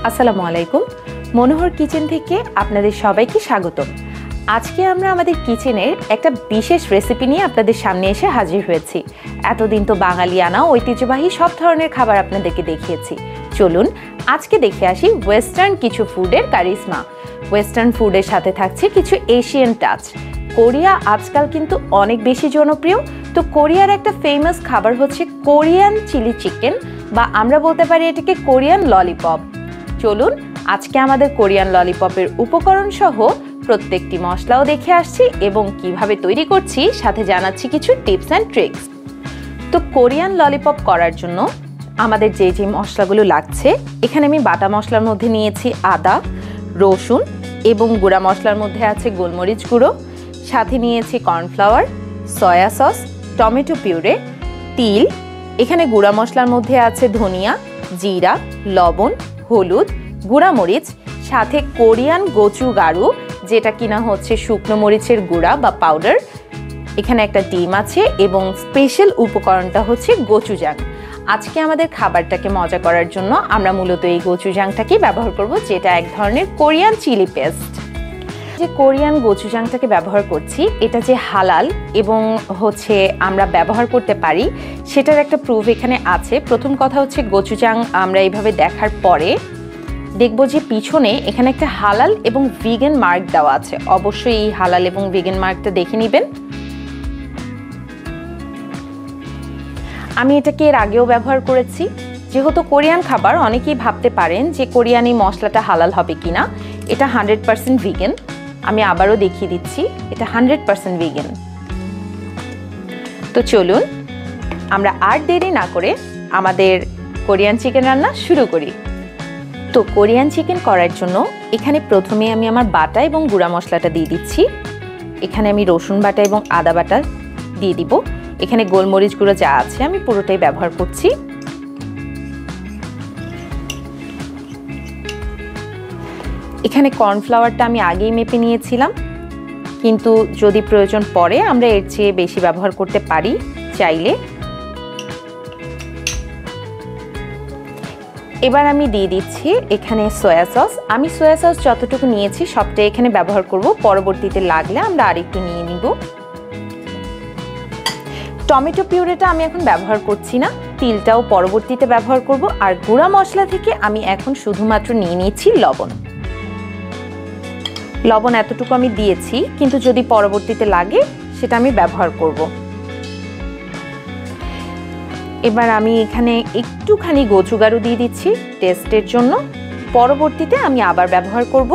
আসসালামু আলাইকুম। মনোহর কিচেন থেকে আপনাদের সবাইকে স্বাগতম। আজকে আমরা আমাদের কিচেনের একটা বিশেষ রেসিপি নিয়ে আপনাদের সামনে এসে হাজির হয়েছি। এতদিন তো বাঙালিয়ানা ঐতিহ্যবাহী সব ধরনের খাবার আপনাদেরকে দেখিয়েছি। চলুন আজকে দেখে আসি ওয়েস্টার্ন কিছু ফুডের কারিশমা। ওয়েস্টার্ন ফুডের সাথে থাকছে কিছু এশিয়ান টাচ। কোরিয়া আজকাল কিন্তু অনেক বেশি জনপ্রিয়। তো কোরিয়ার একটা ফেমাস খাবার হচ্ছে কোরিয়ান চিলি চিকেন, বা আমরা বলতে পারি এটাকে কোরিয়ান ললিপপ। চলুন আজকে আমাদের কোরিয়ান ললিপপের উপকরণ সহ প্রত্যেকটি মশলাও দেখে আসছি এবং কিভাবে তৈরি করছি, সাথে জানাচ্ছি কিছু টিপস অ্যান্ড ট্রিক্স। তো কোরিয়ান ললিপপ করার জন্য আমাদের যে যে মশলাগুলো লাগছে, এখানে আমি বাটা মশলার মধ্যে নিয়েছি আদা, রসুন এবং গুঁড়া মশলার মধ্যে আছে গোলমরিচ গুঁড়ো, সাথে নিয়েছি cornflour, soya sauce, tomato purée, তিল। এখানে গুঁড়া মশলার মধ্যে আছে ধনিয়া, জিরা, লবণ, হলুদ, গুঁড়া মরিচ, সাথে কোরিয়ান গোচুগারু, যেটা কিনা হচ্ছে শুকনো মরিচের গুঁড়া বা পাউডার। এখানে একটা ডিম আছে এবং স্পেশাল উপকরণটা হচ্ছে গোচুজাং। আজকে আমাদের খাবারটাকে মজা করার জন্য আমরা মূলত এই গোচুজাংটাকে ব্যবহার করব, যেটা এক ধরনের কোরিয়ান চিলি পেস্ট। যে কোরিয়ান গোচুজাংটাকে ব্যবহার করছি, এটা যে হালাল এবং হচ্ছে আমরা ব্যবহার করতে পারি, সেটার একটা প্রুফ এখানে আছে। প্রথম কথা হচ্ছে গোচুজাং আমরা এইভাবে দেখার পরে দেখব যে পিছনে এখানে একটা হালাল এবং ভিগান মার্ক দেওয়া আছে। অবশ্যই এই হালাল এবং ভিগান মার্কটা দেখে নেবেন। আমি এটাকে এর আগেও ব্যবহার করেছি। যেহেতু কোরিয়ান খাবার, অনেকেই ভাবতে পারেন যে কোরিয়ান এই মশলাটা হালাল হবে কিনা। এটা 100% ভিগান। আমি আবারও দেখিয়ে দিচ্ছি, এটা 100% ভিগান। তো চলুন আমরা আর দেরি না করে আমাদের কোরিয়ান চিকেন রান্না শুরু করি। তো কোরিয়ান চিকেন করার জন্য এখানে প্রথমে আমি আমার বাটা এবং গুঁড়া মশলাটা দিয়ে দিচ্ছি। এখানে আমি রসুন বাটা এবং আদা বাটা দিয়ে দিব। এখানে গোলমরিচ গুঁড়ো যা আছে আমি পুরোটাই ব্যবহার করছি। এখানে কর্নফ্লাওয়ারটা আমি আগেই মেপে নিয়েছিলাম, কিন্তু যদি প্রয়োজন পড়ে আমরা এর চেয়ে বেশি ব্যবহার করতে পারি চাইলে। এবার আমি দিয়ে দিচ্ছি এখানে সয়া সস। আমি সয়া সস যতটুকু নিয়েছি সবটাই এখানে ব্যবহার করব, পরবর্তীতে লাগলে আমরা আরেকটু নিয়ে নিব। টমেটো পিউরেটা আমি এখন ব্যবহার করছি না, তিলটাও পরবর্তীতে ব্যবহার করব। আর গুঁড়া মশলা থেকে আমি এখন শুধুমাত্র নিয়ে নিয়েছি লবণ। লবণ এতটুকু আমি দিয়েছি, কিন্তু যদি পরবর্তীতে লাগে সেটা আমি ব্যবহার করব। এবার আমি এখানে একটুখানি গোচুগারু দিয়ে দিচ্ছি টেস্টের জন্য। পরবর্তীতে আমি আবার ব্যবহার করব।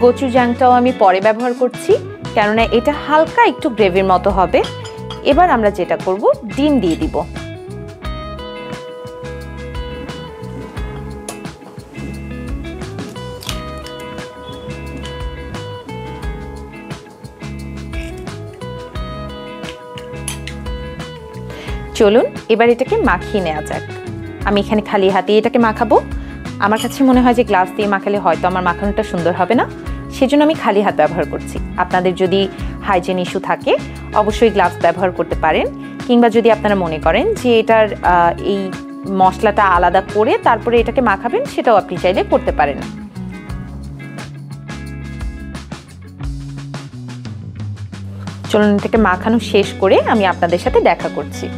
গোচুজাংটাও আমি পরে ব্যবহার করছি, কেননা এটা হালকা একটু গ্রেভির মতো হবে। এবার আমরা যেটা করব, ডিম দিয়ে দিব। চলুন এবার এটাকে মাখিয়ে নেওয়া যাক। আমি এখানে খালি হাতে এটাকে মাখাবো। আমার কাছে মনে হয় যে গ্লাভস দিয়ে মাখালে হয়তো আমার মাখানোটা সুন্দর হবে না, সেজন্য আমি খালি হাত ব্যবহার করছি। আপনাদের যদি হাইজিন ইস্যু থাকে অবশ্যই গ্লাভস ব্যবহার করতে পারেন, কিংবা যদি আপনারা মনে করেন যে এটার এই মশলাটা আলাদা করে তারপরে এটাকে মাখাবেন, সেটাও আপনি চাইলে করতে পারেন। চলুন এটাকে মাখানো শেষ করে আমি আপনাদের সাথে দেখা করছি।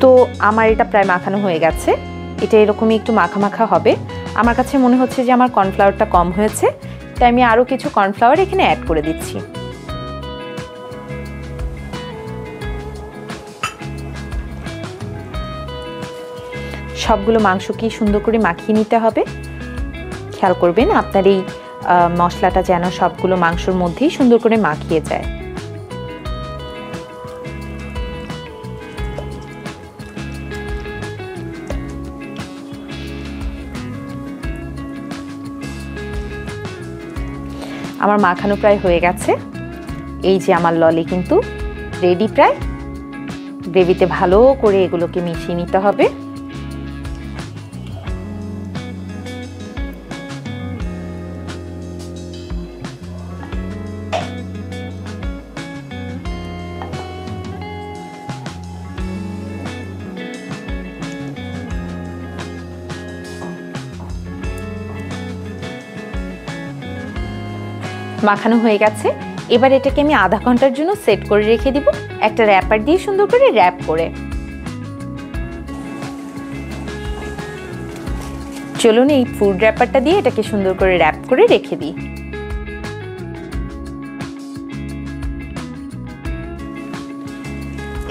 তো আমার এটা প্রায় মাখানো হয়ে গেছে। এটা এরকমই একটু মাখা মাখা হবে। আমার কাছে মনে হচ্ছে যে আমার কর্নফ্লাওয়ারটা কম হয়েছে, তাই আমি আরও কিছু কর্নফ্লাওয়ার এখানে অ্যাড করে দিচ্ছি। সবগুলো মাংসকে সুন্দর করে মাখিয়ে নিতে হবে। খেয়াল করবেন আপনার এই মশলাটা যেন সবগুলো মাংসের মধ্যেই সুন্দর করে মাখিয়ে যায়। আমার মাখানো প্রায় হয়ে গেছে। এই যে আমার ললি কিন্তু রেডি প্রায়। গ্রেভিতে ভালো করে এগুলোকে মিশিয়ে নিতে হবে। মাখানো হয়ে গেছে। এবার এটাকে আমি আধা ঘন্টার জন্য সেট করে রেখে দিব, একটা র্যাপার দিয়ে সুন্দর করে র্যাপ করে। চলুন এই ফুড র্যাপারটা দিয়ে এটাকে সুন্দর করে র্যাপ করে রেখে দিই।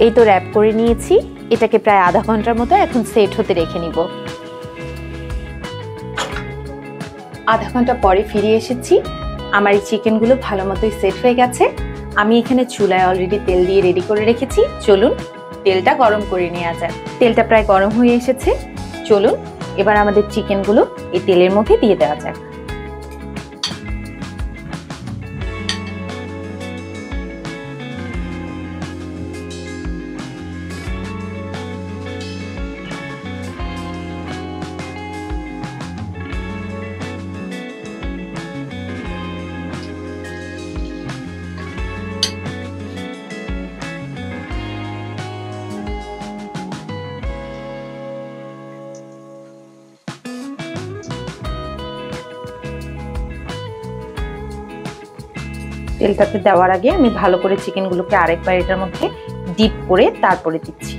এই তো র্যাপ করে নিয়েছি, এটাকে প্রায় আধা ঘন্টার মতো এখন সেট হতে রেখে নিব। আধা ঘন্টা পরে ফিরে এসেছি, আমার এই চিকেনগুলো ভালো মতোই সেট হয়ে গেছে। আমি এখানে চুলায় অলরেডি তেল দিয়ে রেডি করে রেখেছি। চলুন তেলটা গরম করে নেওয়া যাক। তেলটা প্রায় গরম হয়ে এসেছে, চলুন এবার আমাদের চিকেনগুলো এই তেলের মধ্যে দিয়ে দেওয়া যাক। তেলটাতে দেওয়ার আগে আমি ভালো করে চিকেনগুলোকে আরেকবার এটার মধ্যে ডিপ করে তারপরে দিচ্ছি।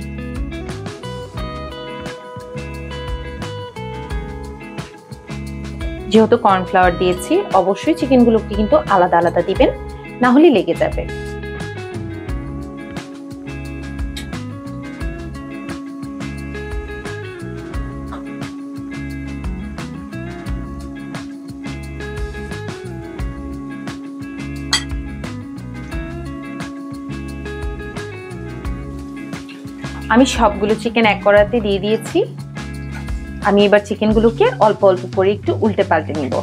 যেহেতু কর্নফ্লাওয়ার দিয়েছি, অবশ্যই চিকেনগুলোকে কিন্তু আলাদা আলাদা দিবেন, না হলে লেগে যাবে। আমি সবগুলো চিকেন এক কড়াইতে দিয়ে দিয়েছি। আমি এবার চিকেনগুলোকে অল্প অল্প করে একটু উল্টে পাল্টে নিব।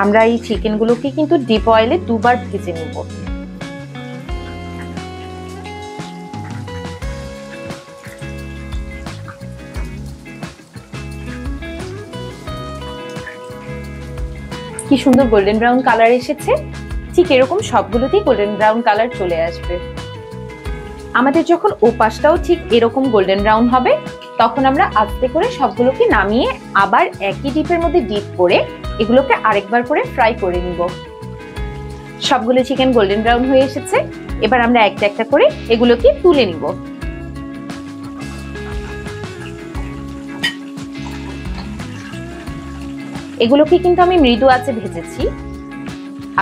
আমরা এই চিকেনগুলোকে কিন্তু ডিপ অয়েলে দুবার ভেজে নিব। কি সুন্দর গোল্ডেন ব্রাউন কালার এসেছে, ঠিক এরকম সবগুলোতেই গোল্ডেন ব্রাউন কালার চলে আসবে। আমাদের যখন ওপাশটাও ঠিক এরকম গোল্ডেন ব্রাউন হবে, তখন আমরা আস্তে করে সবগুলোকে নামিয়ে আবার একই ডিপের মধ্যে ডিপ করে এগুলোকে আরেকবার করে ফ্রাই করে নিব। সবগুলো চিকেন গোল্ডেন ব্রাউন হয়ে এসেছে, এবার আমরা একটা একটা করে এগুলোকে তুলে নিব। এগুলোকে কিন্তু আমি মৃদু আঁচে ভেজেছি,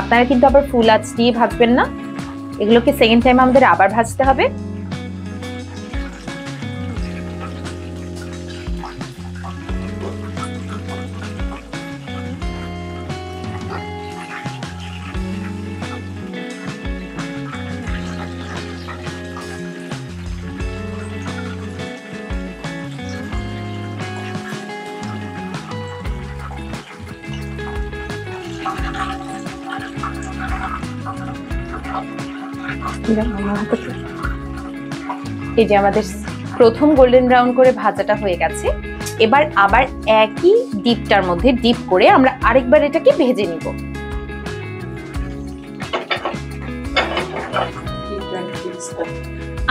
আপনারা কিন্তু আবার ফুল আঁচ দিয়ে ভাজবেন না। এগুলোকে সেকেন্ড টাইম আমাদের আবার ভাজতে হবে। এই যে আমাদের প্রথম গোল্ডেন ব্রাউন করে ভাজাটা হয়ে গেছে। এবার আবার একই ডিপটার মধ্যে ডিপ করে আমরা আরেকবার এটাকে ভেজে নিব।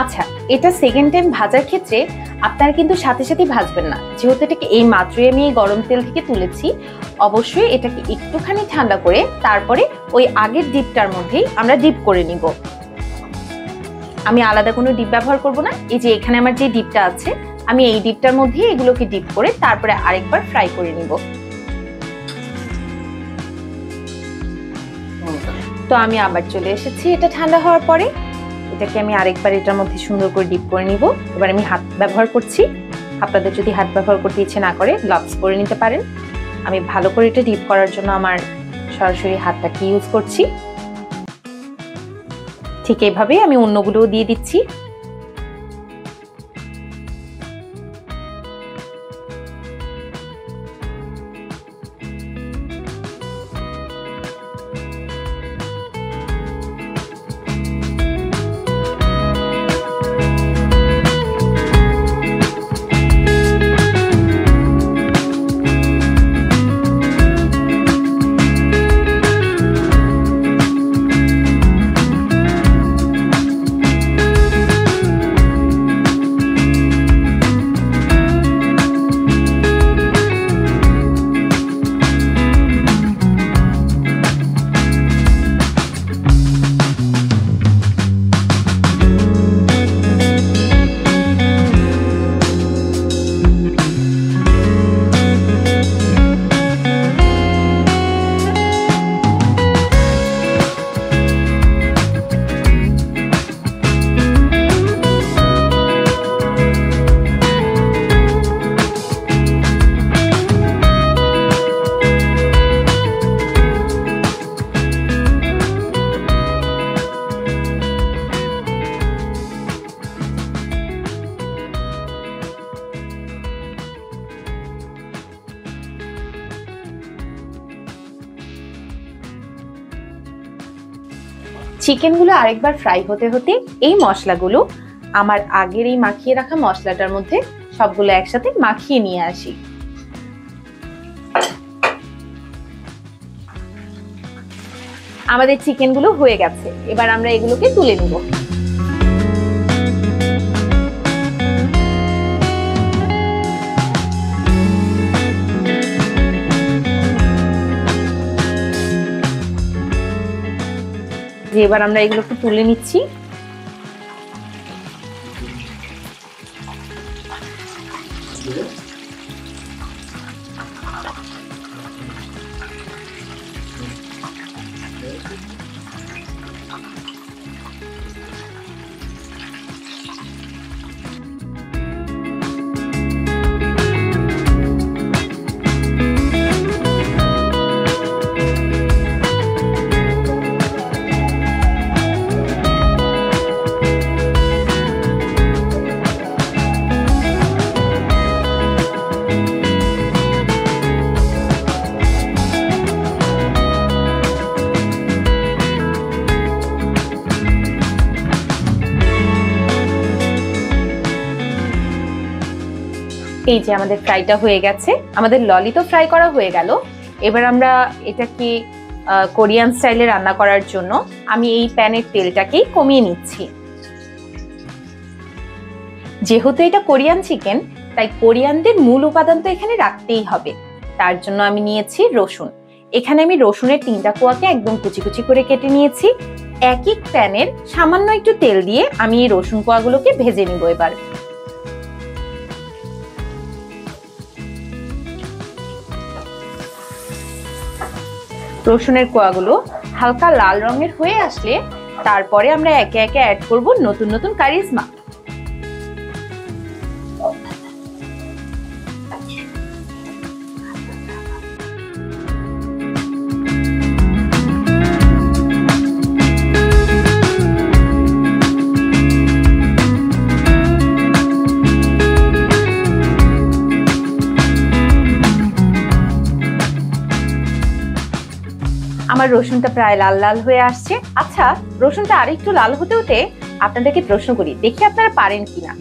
আচ্ছা, এটা সেকেন্ড টাইম ভাজার ক্ষেত্রে আপনারা কিন্তু সাথে সাথে ভাজবেন না, যেহেতু এটাকে এই মাত্রই আমি এই গরম তেল থেকে তুলেছি। অবশ্যই এটাকে একটুখানি ঠান্ডা করে তারপরে ওই আগের ডিপটার মধ্যেই আমরা ডিপ করে নিব। আমি আলাদা কোনো ডিপ ব্যবহার করব না। এই যে এখানে আমার যে ডিপটা আছে, আমি এই ডিপটার মধ্যে এগুলোকে ডিপ করে তারপরে আরেকবার ফ্রাই করে নিব। তো আমি আবার চলে এসেছি এটা ঠান্ডা হওয়ার পরে। এটাকে আমি আরেকবার এটার মধ্যে সুন্দর করে ডিপ করে নিব। এবার আমি হাত ব্যবহার করছি, আপনাদের যদি হাত ব্যবহার করতে ইচ্ছে না করে গ্লাভস পরে নিতে পারেন। আমি ভালো করে এটা ডিপ করার জন্য আমার সরাসরি হাতটাকে ইউজ করছি। ঠিক এইভাবেই আমি অন্যগুলোও দিয়ে দিচ্ছি। চিকেনগুলো আরেকবার ফ্রাই হতে হতে এই মশলাগুলো আমার আগের এই মাখিয়ে রাখা মশলাটার মধ্যে সবগুলো একসাথে মাখিয়ে নিয়ে আসি। আমাদের চিকেনগুলো হয়ে গেছে, এবার আমরা এগুলোকে তুলে নিব। এবার আমরা এগুলোকে তুলে নিচ্ছি। এই যে আমাদের ফ্রাইটা হয়ে গেছে, আমাদের ললি তো ফ্রাই করা হয়ে গেল। এবার আমরা এটাকে কোরিয়ান স্টাইলে রান্না করার জন্য আমি এই প্যানের তেলটাকেই কমিয়ে নিচ্ছি। যেহেতু এটা কোরিয়ান চিকেন, তাই কোরিয়ানদের মূল উপাদান তো এখানে রাখতেই হবে। তার জন্য আমি নিয়েছি রসুন। এখানে আমি রসুনের 3টা কোয়াকে একদম কুচি কুচি করে কেটে নিয়েছি। একই প্যানের সামান্য একটু তেল দিয়ে আমি এই রসুন কোয়াগুলোকে ভেজে নিব। এবার রসুনের কোয়াগুলো হালকা লাল রঙের হয়ে আসলে তারপরে আমরা একে একে অ্যাড করব নতুন নতুন কারিজমা। আমার রসুনটা প্রায় লাল লাল হয়ে আসছে। আচ্ছা, রসুনটা আরেকটু লাল হতে হতে আপনাদেরকে প্রশ্ন করি, দেখি আপনারা পারেন কিনা।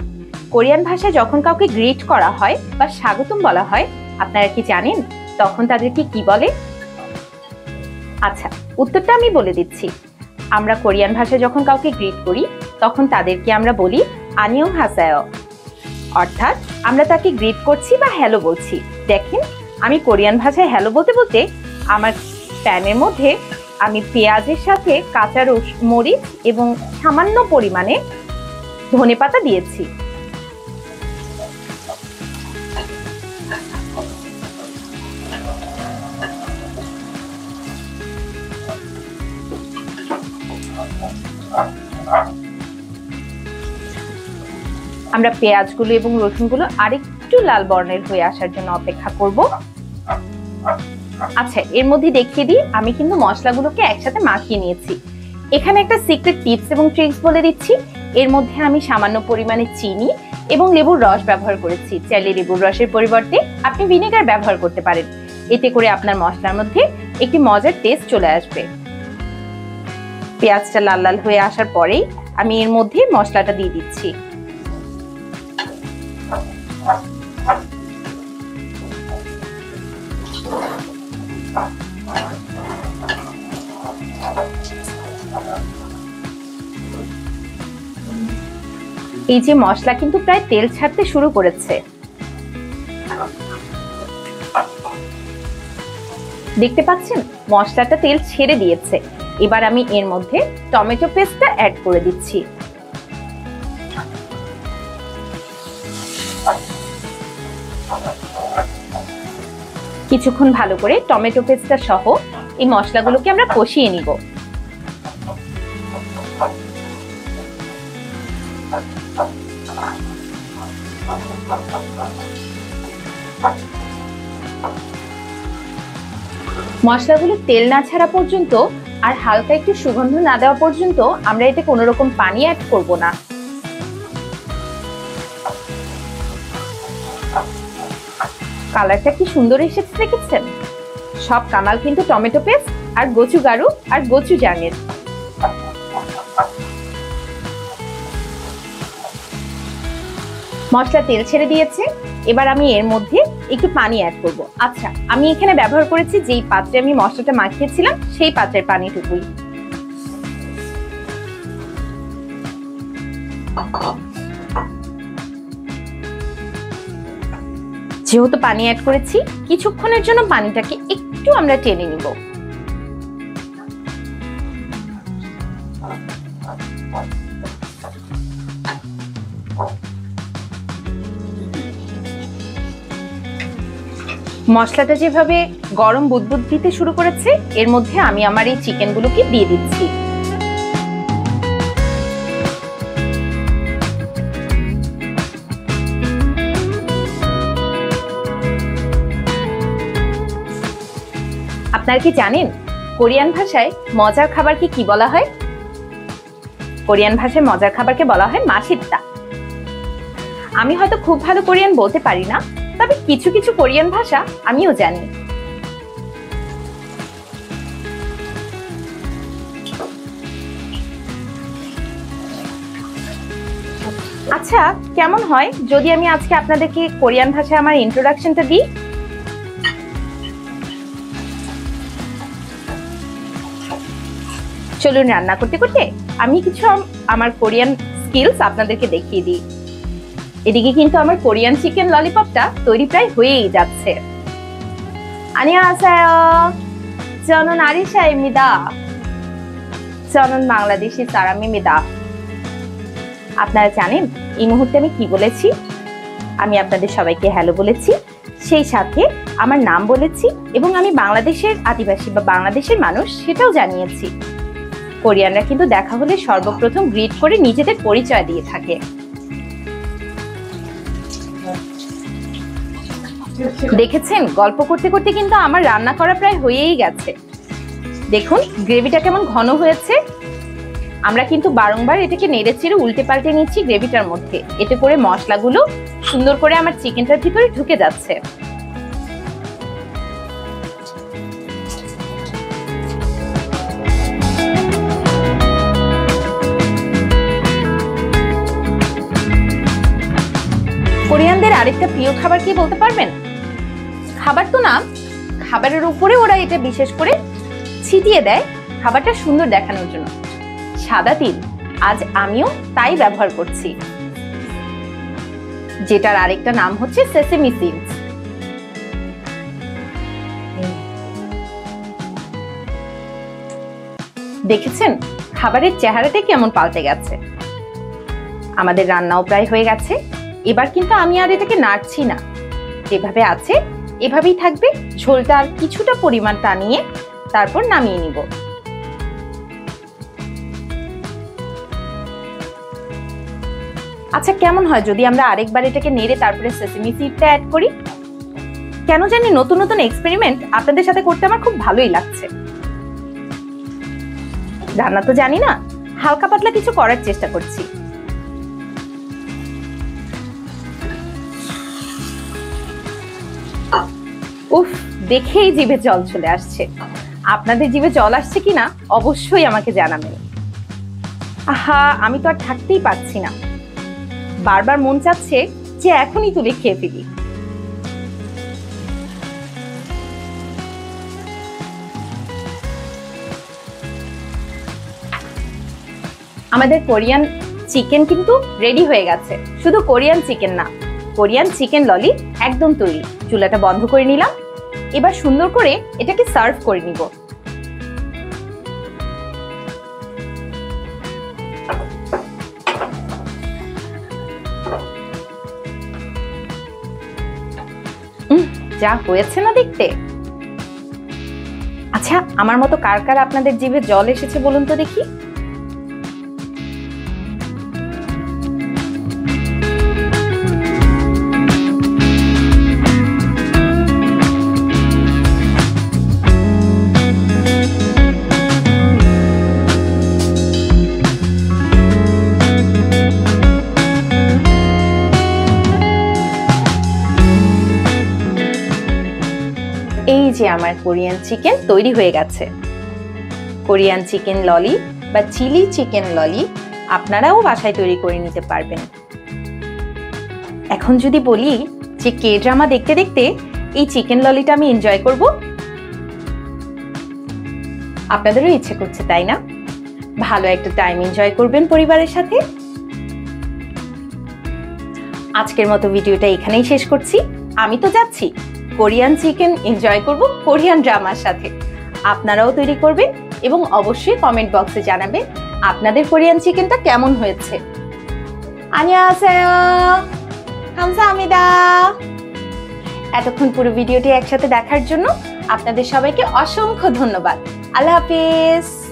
কোরিয়ান ভাষায় যখন কাউকে গ্রিট করা হয় বা স্বাগতম বলা হয়, আপনারা কি জানেন তখন তাদেরকে কি বলে? আচ্ছা, উত্তরটা আমি বলে দিচ্ছি। আমরা কোরিয়ান ভাষায় যখন কাউকে গ্রিট করি তখন তাদেরকে আমরা বলি আনিয়ং হাসায়ো, অর্থাৎ আমরা তাকে গ্রিট করছি বা হ্যালো বলছি। দেখেন, আমি কোরিয়ান ভাষায় হ্যালো বলতে বলতে আমার প্যানের মধ্যে আমি পেঁয়াজের সাথে কাঁচা মরিচ এবং সামান্য পরিমাণে ধনেপাতা দিয়েছি। আমরা পেঁয়াজগুলো এবং রসুনগুলো আরেকটু লাল বর্ণের হয়ে আসার জন্য অপেক্ষা করব। আচ্ছা, এর মধ্যে দেখিয়ে দিই, আমি কিন্তু মশলাগুলোকে একসাথে মাখিয়ে নিয়েছি। এখানে একটা সিক্রেট টিপস এবং ট্রিক্স বলে দিচ্ছি। এর মধ্যে আমি সামান্য পরিমাণে চিনি এবং লেবুর রস ব্যবহার করেছি। চাইলে লেবুর রসের পরিবর্তে আপনি ভিনেগার ব্যবহার করতে পারেন। এতে করে আপনার মশলার মধ্যে একটি মজার টেস্ট চলে আসবে। পেঁয়াজটা লাল লাল হয়ে আসার পরেই আমি এর মধ্যে মশলাটা দিয়ে দিচ্ছি। এই যে মশলা কিন্তু প্রায় তেল ছাড়তে শুরু করেছে, দেখতে পাচ্ছেন মশলাটা তেল ছেড়ে দিয়েছে। এবার আমি এর মধ্যে টমেটো পেস্টটা অ্যাড করে দিচ্ছি। কিছুক্ষণ ভালো করে টমেটো পেস্টটা সহ এই মশলাগুলোকে আমরা কষিয়ে নিব। মশলাগুলো তেল না ছাড়া পর্যন্ত আর হালকা একটু সুগন্ধ না দেওয়া পর্যন্ত আমরা এতে কোনো রকম পানি অ্যাড করব না। কালারটা কি সুন্দর এসেছে দেখেছেন? সব কামাল কিন্তু টমেটো পেস্ট আর গোচুগারু আর গোচুজাংয়ের। মশলা তেল ছেড়ে দিয়েছে, এবার আমি এর মধ্যে একটু পানি অ্যাড করব। আচ্ছা, আমি এখানে ব্যবহার করেছি যেই পাত্রে আমি মশলাটা মাখিয়েছিলাম সেই পাত্রের পানিটুকুই। যেহেতু পানি অ্যাড করেছি, কিছুক্ষণের জন্য পানিটাকে একটু আমরা টেনে নিব। মশলাটা যেভাবে গরম বুদবুদ দিতে শুরু করেছে, এর মধ্যে আমি আমার এই চিকেনগুলোকে দিয়ে দিচ্ছি। আপনারা কি জানেন কোরিয়ান ভাষায় মজার খাবারকে কি বলা হয়? কোরিয়ান ভাষায় মজার খাবারকে বলা হয় মাসিত্তা। আমি হয়তো খুব ভালো কোরিয়ান বলতে পারি না, তবে কিছু কিছু কোরিয়ান ভাষা আমিও জানি। আচ্ছা, কেমন হয় যদি আমি আজকে আপনাদেরকে কোরিয়ান ভাষায় আমার ইন্ট্রোডাকশনটা দিই? চলুন রান্না করতে করতে আমি কিছু আমার কোরিয়ান স্কিলস আপনাদেরকে দেখিয়ে দিই। এদিকে কিন্তু আমার কোরিয়ান চিকেন ললিপপটা তৈরি প্রায় হয়েই যাচ্ছে। 안녕하세요. 저는 아리샤입니다. 저는 বাংলাদেশি সারামিমিদা। আপনারা জানেন এই মুহূর্তে আমি কি বলেছি? আমি আপনাদের সবাইকে হ্যালো বলেছি, সেই সাথে আমার নাম বলেছি এবং আমি বাংলাদেশের আদিবাসী বা বাংলাদেশের মানুষ সেটাও জানিয়েছি। কোরিয়ানরা কিন্তু দেখা হলে সর্বপ্রথম গ্রিট করে নিজেদের পরিচয় দিয়ে থাকে। দেখেছেন, গল্প করতে করতে কিন্তু আমার রান্না করা প্রায় হয়েই গেছে। দেখুন গ্রেভিটা কেমন ঘন হয়েছে। আমরা কিন্তু বারংবার এটাকে নেড়েচেড়ে উল্টে পাল্টে নিচ্ছি গ্রেভিটার মধ্যে, এতে করে মশলাগুলো সুন্দর করে আমার চিকেনটার ভিতরে ঢুকে যাচ্ছে। কোরিয়ানদের আরেকটা প্রিয় খাবার কি বলতে পারবেন? খাবার তো না, খাবারের উপরে ওরা এটা বিশেষ করে ছিটিয়ে দেয় খাবারটা সুন্দর দেখানোর জন্য, সাদা তিল। আজ আমিও তাই ব্যবহার করছি, যেটার আরেকটা নাম হচ্ছে সেসেমি সিডস। দেখেছেন খাবারের চেহারাটা কেমন পাল্টে গেছে। আমাদের রান্নাও প্রায় হয়ে গেছে। এবার কিন্তু আমি আর এটাকে নাড়ছি না, যেভাবে আছে এভাবেই থাকবে। ঝোলটা আর কিছুটা পরিমাণ টানিয়ে তারপর নামিয়ে নিব। আচ্ছা, কেমন হয় যদি আমরা আরেকবার এটাকে নেড়ে তারপরে সেসেমি সিডটা অ্যাড করি? কেন জানি নতুন নতুন এক্সপেরিমেন্ট আপনাদের সাথে করতে আমার খুব ভালোই লাগছে। রান্না তো জানি না, হালকা পাতলা কিছু করার চেষ্টা করছি। উফ, দেখেই জিভে জল চলে আসছে। আপনাদের জিভে জল আসছে কিনা অবশ্যই আমাকে জানাবেন। আহা, আমি তো আর থাকতেই পারছি না, বারবার মন চাচ্ছে যে এখনই তুলে খেয়ে ফেলি। আমাদের কোরিয়ান চিকেন কিন্তু রেডি হয়ে গেছে। শুধু কোরিয়ান চিকেন না, কোরিয়ান চিকেন ললি একদম তৈরি। চুলাটা বন্ধ করে নিলাম। এবার সুন্দর করে এটাকে সার্ভ করে নিব। যা হয়েছে না দেখতে। আচ্ছা, আমার মতো কার কার আপনাদের জিভে জল এসেছে বলুন তো দেখি। এই যে আমার কোরিয়ান চিকেন তৈরি হয়ে গেছে। কোরিয়ান চিকেন ললি বা চিলি চিকেন ললি আপনারাও বাসায় তৈরি করে নিতে পারবেন। এখন যদি বলি যে কে ড্রামা দেখতে দেখতে এই চিকেন ললিটা আমি এনজয় করব, আপনাদেরও ইচ্ছে করছে তাই না? ভালো একটা টাইম এনজয় করবেন পরিবারের সাথে। আজকের মতো ভিডিওটা এখানেই শেষ করছি। আমি তো যাচ্ছি কোরিয়ান চিকেন এনজয় করব কোরিয়ান ড্রামার সাথে। আপনারাও তৈরি করবেন এবং অবশ্যই কমেন্ট বক্সে জানাবেন আপনাদের কোরিয়ান চিকেনটা কেমন হয়েছে। 안녕하세요. 감사합니다. এতক্ষণ পুরো ভিডিওটি একসাথে দেখার জন্য আপনাদের সবাইকে অসংখ্য ধন্যবাদ। আল্লাহ হাফিজ।